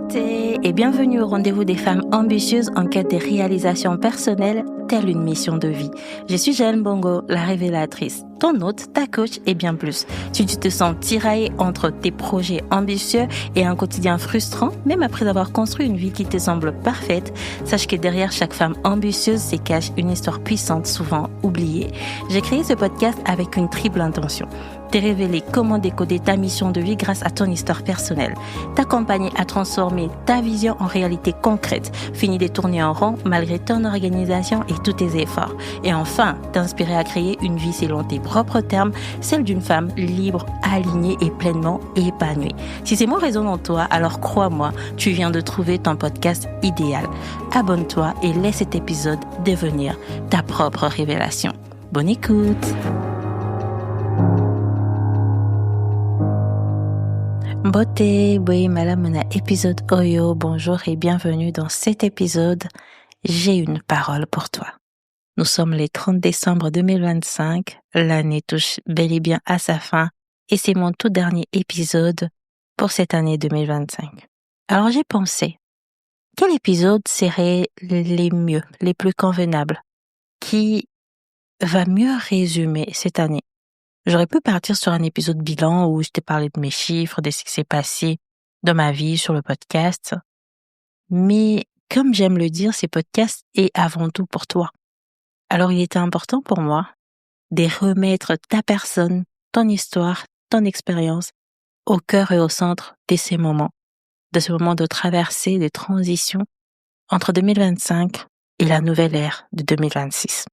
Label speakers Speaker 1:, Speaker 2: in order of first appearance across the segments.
Speaker 1: Beauté et bienvenue au rendez-vous des femmes ambitieuses en quête des réalisations personnelles, telle une mission de vie. Je suis Jeanne Bongo, la révélatrice, ton hôte, ta coach et bien plus. Si tu te sens tiraillée entre tes projets ambitieux et un quotidien frustrant, même après avoir construit une vie qui te semble parfaite, sache que derrière chaque femme ambitieuse se cache une histoire puissante, souvent oubliée. J'ai créé ce podcast avec une triple intention. Te révéler comment décoder ta mission de vie grâce à ton histoire personnelle. T'accompagner à transformer ta vision en réalité concrète. Fini de tourner en rond malgré ton organisation et tous tes efforts. Et enfin, t'inspirer à créer une vie selon tes propres termes, celle d'une femme libre, alignée et pleinement épanouie. Si ces mots résonnent en toi, alors crois-moi, tu viens de trouver ton podcast idéal. Abonne-toi et laisse cet épisode devenir ta propre révélation. Bonne écoute! Beauté, oui, malamona, épisode Oyo, bonjour et bienvenue dans cet épisode. J'ai une parole pour toi. Nous sommes le 30 décembre 2025, l'année touche bel et bien à sa fin et c'est mon tout dernier épisode pour cette année 2025. Alors j'ai pensé, quel épisode serait les mieux, les plus convenables, qui va mieux résumer cette année? J'aurais pu partir sur un épisode bilan où je t'ai parlé de mes chiffres, de ce qui s'est passé dans ma vie sur le podcast. Mais comme j'aime le dire, ces podcasts est avant tout pour toi. Alors il était important pour moi de remettre ta personne, ton histoire, ton expérience au cœur et au centre de ces moments, de ce moment de traversée, de transition entre 2025 et la nouvelle ère de 2026.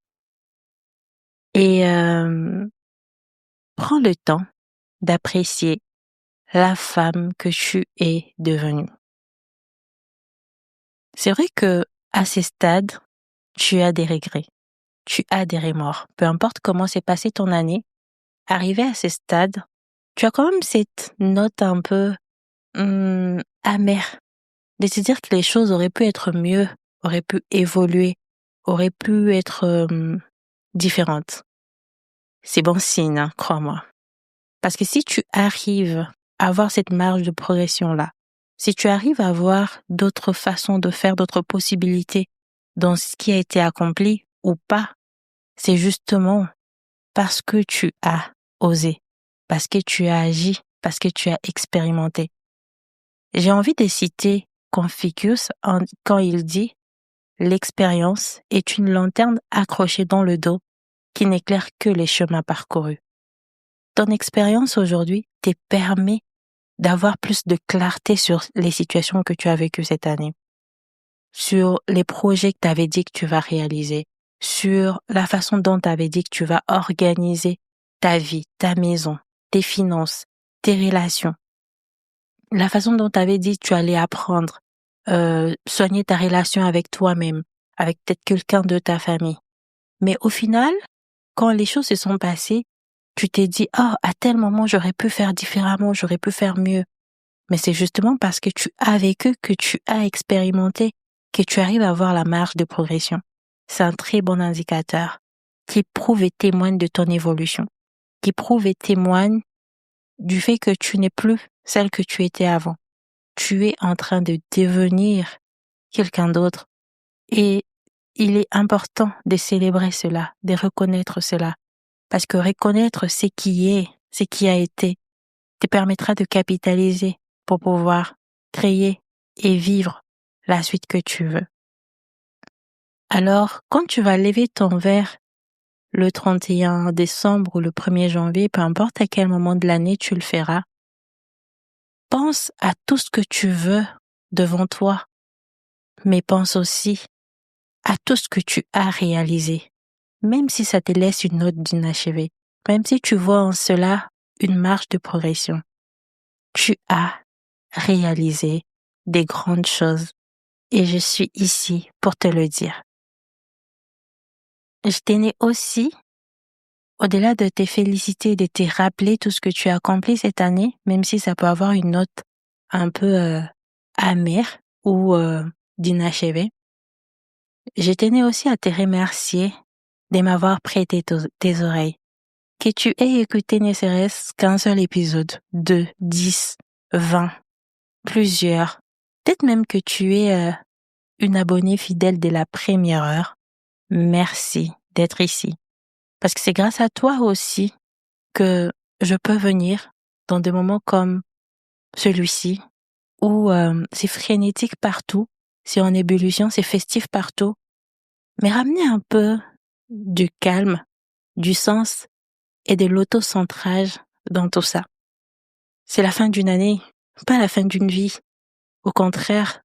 Speaker 1: Et prends le temps d'apprécier la femme que tu es devenue. C'est vrai que à ces stades, tu as des regrets, tu as des remords. Peu importe comment s'est passée ton année, arrivé à ces stades, tu as quand même cette note un peu amère de te dire que les choses auraient pu être mieux, auraient pu évoluer, auraient pu être différentes. C'est bon signe, hein, crois-moi. Parce que si tu arrives à avoir cette marge de progression-là, si tu arrives à voir d'autres façons de faire, d'autres possibilités dans ce qui a été accompli ou pas, c'est justement parce que tu as osé, parce que tu as agi, parce que tu as expérimenté. J'ai envie de citer Confucius quand il dit « L'expérience est une lanterne accrochée dans le dos qui n'éclaire que les chemins parcourus ». Ton expérience aujourd'hui te permet d'avoir plus de clarté sur les situations que tu as vécues cette année, sur les projets que tu avais dit que tu vas réaliser, sur la façon dont tu avais dit que tu vas organiser ta vie, ta maison, tes finances, tes relations, la façon dont tu avais dit que tu allais apprendre, soigner ta relation avec toi-même, avec peut-être quelqu'un de ta famille. Mais au final, quand les choses se sont passées, tu t'es dit, oh, à tel moment, j'aurais pu faire différemment, j'aurais pu faire mieux. Mais c'est justement parce que tu as vécu, que tu as expérimenté, que tu arrives à voir la marge de progression. C'est un très bon indicateur qui prouve et témoigne de ton évolution, qui prouve et témoigne du fait que tu n'es plus celle que tu étais avant. Tu es en train de devenir quelqu'un d'autre. Et il est important de célébrer cela, de reconnaître cela. Parce que reconnaître ce qui est, ce qui a été, te permettra de capitaliser pour pouvoir créer et vivre la suite que tu veux. Alors, quand tu vas lever ton verre le 31 décembre ou le 1er janvier, peu importe à quel moment de l'année tu le feras, pense à tout ce que tu veux devant toi, mais pense aussi à tout ce que tu as réalisé. Même si ça te laisse une note d'inachevé, même si tu vois en cela une marge de progression, tu as réalisé des grandes choses et je suis ici pour te le dire. Je tenais aussi, au-delà de te féliciter et de te rappeler tout ce que tu as accompli cette année, même si ça peut avoir une note un peu amère ou d'inachevé, je tenais aussi à te remercier de m'avoir prêté tes oreilles. Que tu aies écouté ne serait-ce qu'un seul épisode, 2, 10, 20, plusieurs, Peut-être même que tu es une abonnée fidèle dès la première heure. Merci d'être ici. Parce que c'est grâce à toi aussi que je peux venir dans des moments comme celui-ci, où c'est frénétique partout, c'est en ébullition, c'est festif partout, mais ramener un peu du calme, du sens et de l'autocentrage dans tout ça. C'est la fin d'une année, pas la fin d'une vie. Au contraire,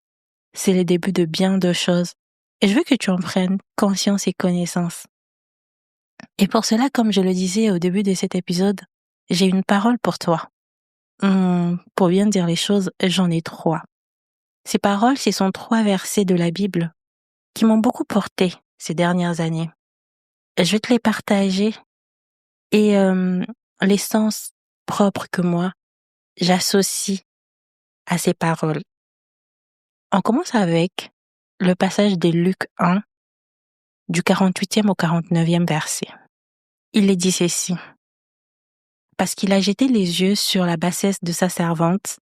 Speaker 1: c'est le début de bien de choses. Et je veux que tu en prennes conscience et connaissance. Et pour cela, comme je le disais au début de cet épisode, j'ai une parole pour toi. Pour bien dire les choses, j'en ai 3. Ces paroles, ce sont 3 versets de la Bible qui m'ont beaucoup porté ces dernières années. Je vais te les partager et l'essence propre que moi, j'associe à ces paroles. On commence avec le passage de Luc 1, du 48e au 49e verset. Il est dit ceci. Parce qu'il a jeté les yeux sur la bassesse de sa servante,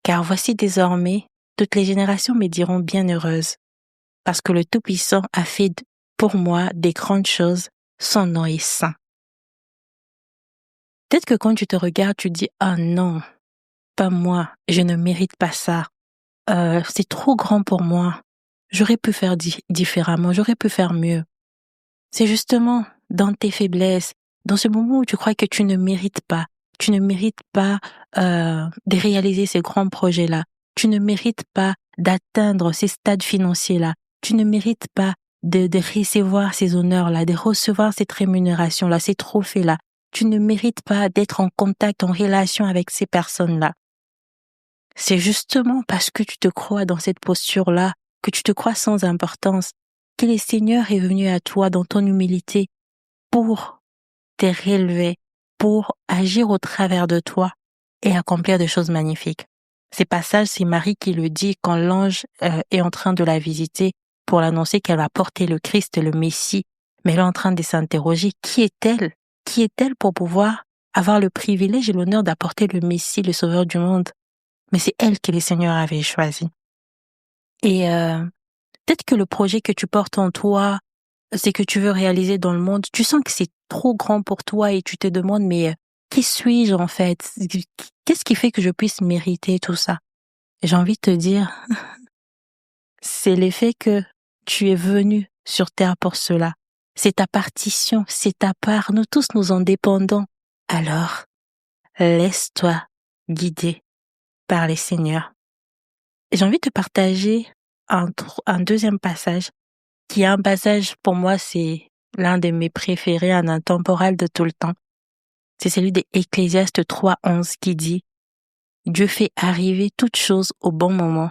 Speaker 1: car voici désormais, toutes les générations me diront bienheureuse, parce que le Tout-Puissant a fait pour moi des grandes choses, son nom est saint. Peut-être que quand tu te regardes, tu dis « Ah non, pas moi, je ne mérite pas ça. C'est trop grand pour moi. J'aurais pu faire différemment, j'aurais pu faire mieux. » C'est justement dans tes faiblesses, dans ce moment où tu crois que tu ne mérites pas de réaliser ces grands projets-là, tu ne mérites pas d'atteindre ces stades financiers-là, tu ne mérites pas de recevoir ces honneurs-là, de recevoir cette rémunération-là, ces trophées-là, tu ne mérites pas d'être en contact, en relation avec ces personnes-là. C'est justement parce que tu te crois dans cette posture-là, que tu te crois sans importance, que le Seigneur est venu à toi dans ton humilité pour te relever, pour agir au travers de toi et accomplir des choses magnifiques. Ces passages, c'est Marie qui le dit quand l'ange est en train de la visiter pour l'annoncer qu'elle va porter le Christ, le Messie. Mais elle est en train de s'interroger, qui est-elle? Qui est-elle pour pouvoir avoir le privilège et l'honneur d'apporter le Messie, le Sauveur du monde? Mais c'est elle que le Seigneur avait choisi. Et peut-être que le projet que tu portes en toi, c'est que tu veux réaliser dans le monde, tu sens que c'est trop grand pour toi et tu te demandes, mais qui suis-je en fait? Qu'est-ce qui fait que je puisse mériter tout ça? Et j'ai envie de te dire, c'est l'effet que tu es venu sur terre pour cela. C'est ta partition, c'est ta part, nous tous nous en dépendons. Alors, laisse-toi guider par les seigneurs. Et j'ai envie de te partager un deuxième passage, qui est un passage, pour moi, c'est l'un de mes préférés, un intemporel de tout le temps. C'est celui d'Ecclésiaste 3:11 qui dit « Dieu fait arriver toutes choses au bon moment.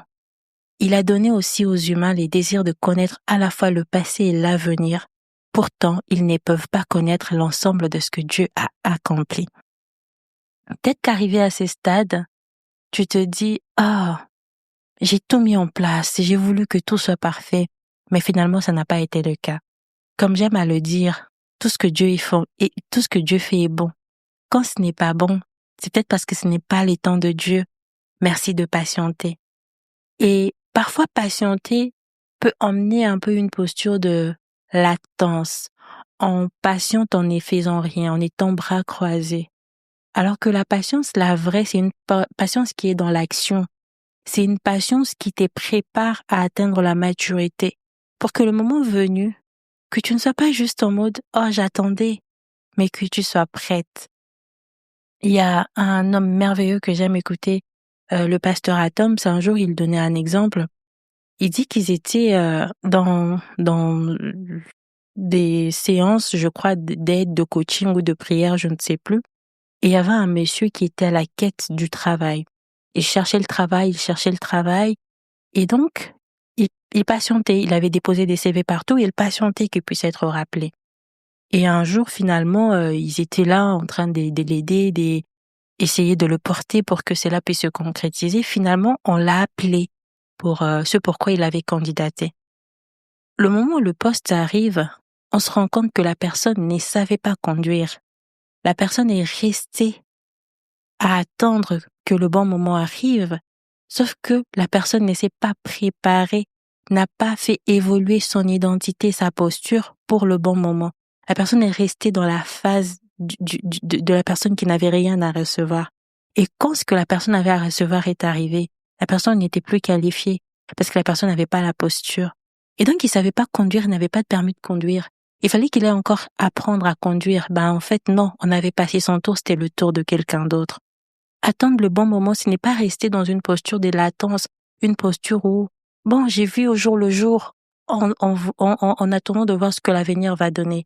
Speaker 1: Il a donné aussi aux humains les désirs de connaître à la fois le passé et l'avenir. Pourtant, ils ne peuvent pas connaître l'ensemble de ce que Dieu a accompli. » Peut-être qu'arrivé à ce stade, tu te dis « Ah, j'ai tout mis en place, j'ai voulu que tout soit parfait. » Mais finalement, ça n'a pas été le cas. Comme j'aime à le dire, tout ce que Dieu fait est bon. Quand ce n'est pas bon, c'est peut-être parce que ce n'est pas les temps de Dieu. Merci de patienter. Et parfois, patienter peut emmener un peu une posture de latence. On patiente en ne faisant rien, en étant bras croisés. Alors que la patience, la vraie, c'est une patience qui est dans l'action. C'est une patience qui te prépare à atteindre la maturité. Pour que le moment venu, que tu ne sois pas juste en mode « Oh, j'attendais », mais que tu sois prête. Il y a un homme merveilleux que j'aime écouter, le pasteur Atom. Un jour, il donnait un exemple. Il dit qu'ils étaient dans des séances, je crois, d'aide, de coaching ou de prière, je ne sais plus. Et il y avait un monsieur qui était à la quête du travail. Il cherchait le travail. Et donc, il patientait. Il avait déposé des CV partout et il patientait qu'il puisse être rappelé. Et un jour, finalement, ils étaient là en train de l'aider, d'essayer de le porter pour que cela puisse se concrétiser. Finalement, on l'a appelé pour ce pourquoi il avait candidaté. Le moment où le poste arrive, on se rend compte que la personne ne savait pas conduire. La personne est restée à attendre que le bon moment arrive Sauf que la personne ne s'est pas préparée, n'a pas fait évoluer son identité, sa posture pour le bon moment. La personne est restée dans la phase de la personne qui n'avait rien à recevoir. Et quand ce que la personne avait à recevoir est arrivé, la personne n'était plus qualifiée parce que la personne n'avait pas la posture. Et donc, il savait pas conduire, il n'avait pas de permis de conduire. Il fallait qu'il ait encore apprendre à conduire. En fait, non, on avait passé son tour, c'était le tour de quelqu'un d'autre. Attendre le bon moment, ce n'est pas rester dans une posture de latence, une posture où, j'ai vu au jour le jour, en attendant de voir ce que l'avenir va donner.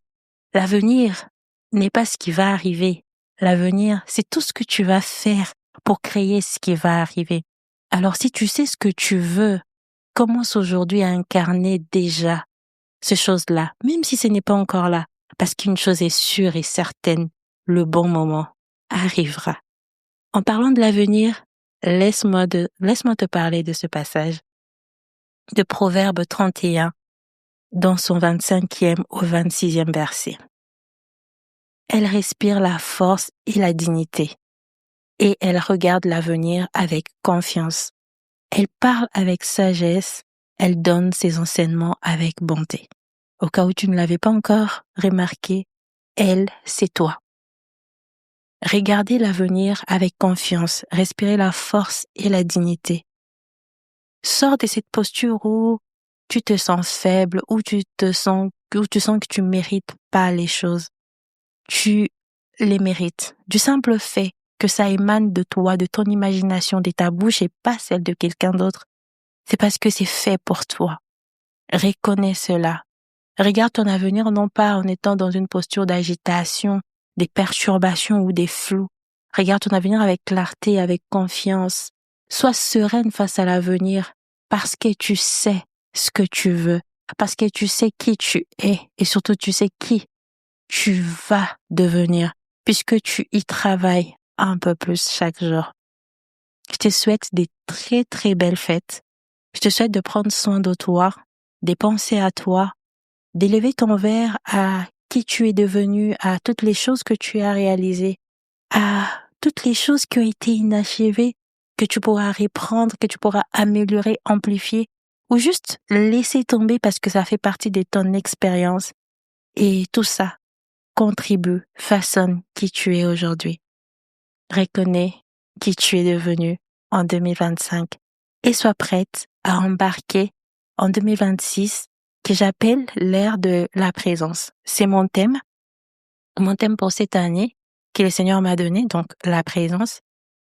Speaker 1: L'avenir n'est pas ce qui va arriver. L'avenir, c'est tout ce que tu vas faire pour créer ce qui va arriver. Alors, si tu sais ce que tu veux, commence aujourd'hui à incarner déjà ces choses-là, même si ce n'est pas encore là, parce qu'une chose est sûre et certaine, le bon moment arrivera. En parlant de l'avenir, laisse-moi te parler de ce passage de Proverbe 31, dans son 25e au 26e verset. Elle respire la force et la dignité, et elle regarde l'avenir avec confiance. Elle parle avec sagesse, elle donne ses enseignements avec bonté. Au cas où tu ne l'avais pas encore remarqué, elle, c'est toi. Regardez l'avenir avec confiance, respirez la force et la dignité. Sors de cette posture où tu te sens faible, où tu sens que tu mérites pas les choses. Tu les mérites. Du simple fait que ça émane de toi, de ton imagination, de ta bouche et pas celle de quelqu'un d'autre. C'est parce que c'est fait pour toi. Reconnais cela. Regarde ton avenir non pas en étant dans une posture d'agitation, des perturbations ou des flous. Regarde ton avenir avec clarté, avec confiance. Sois sereine face à l'avenir parce que tu sais ce que tu veux, parce que tu sais qui tu es et surtout tu sais qui tu vas devenir puisque tu y travailles un peu plus chaque jour. Je te souhaite des très très belles fêtes. Je te souhaite de prendre soin de toi, de penser à toi, d'élever ton verre à qui tu es devenu, à toutes les choses que tu as réalisées, à toutes les choses qui ont été inachevées, que tu pourras reprendre, que tu pourras améliorer, amplifier, ou juste laisser tomber parce que ça fait partie de ton expérience. Et tout ça contribue, façonne qui tu es aujourd'hui. Reconnais qui tu es devenu en 2025 et sois prête à embarquer en 2026 que j'appelle l'ère de la présence. C'est mon thème pour cette année que le Seigneur m'a donné, donc la présence.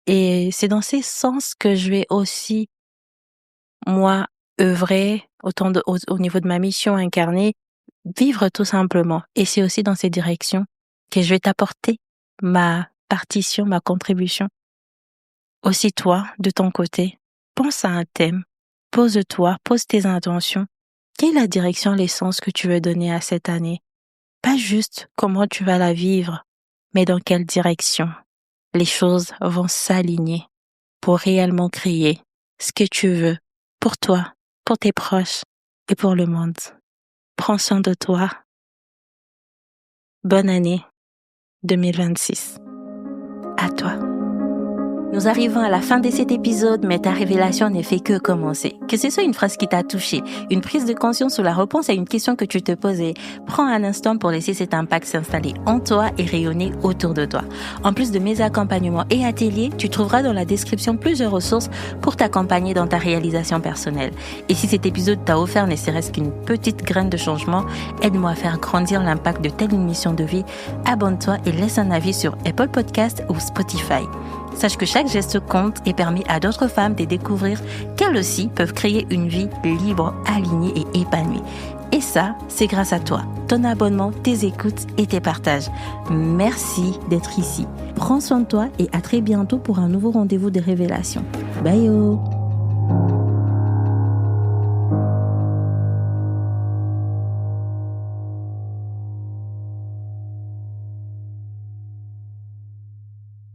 Speaker 1: Et c'est dans ces sens que je vais aussi, moi, œuvrer au niveau de ma mission incarnée, vivre tout simplement. Et c'est aussi dans ces directions que je vais t'apporter ma partition, ma contribution. Aussi toi, de ton côté, pense à un thème, pose-toi, pose tes intentions. Quelle est la direction, l'essence que tu veux donner à cette année? Pas juste comment tu vas la vivre, mais dans quelle direction les choses vont s'aligner pour réellement créer ce que tu veux pour toi, pour tes proches et pour le monde. Prends soin de toi. Bonne année 2026. À toi. Nous arrivons à la fin de cet épisode, mais ta révélation ne fait que commencer. Que ce soit une phrase qui t'a touché, une prise de conscience ou la réponse à une question que tu te posais, prends un instant pour laisser cet impact s'installer en toi et rayonner autour de toi. En plus de mes accompagnements et ateliers, tu trouveras dans la description plusieurs ressources pour t'accompagner dans ta réalisation personnelle. Et si cet épisode t'a offert ne serait-ce qu'une petite graine de changement, aide-moi à faire grandir l'impact de telle une mission de vie. Abonne-toi et laisse un avis sur Apple Podcast ou Spotify. Sache que chaque geste compte et permet à d'autres femmes de découvrir qu'elles aussi peuvent créer une vie libre, alignée et épanouie. Et ça, c'est grâce à toi, ton abonnement, tes écoutes et tes partages. Merci d'être ici. Prends soin de toi et à très bientôt pour un nouveau rendez-vous de révélation. Bye yo!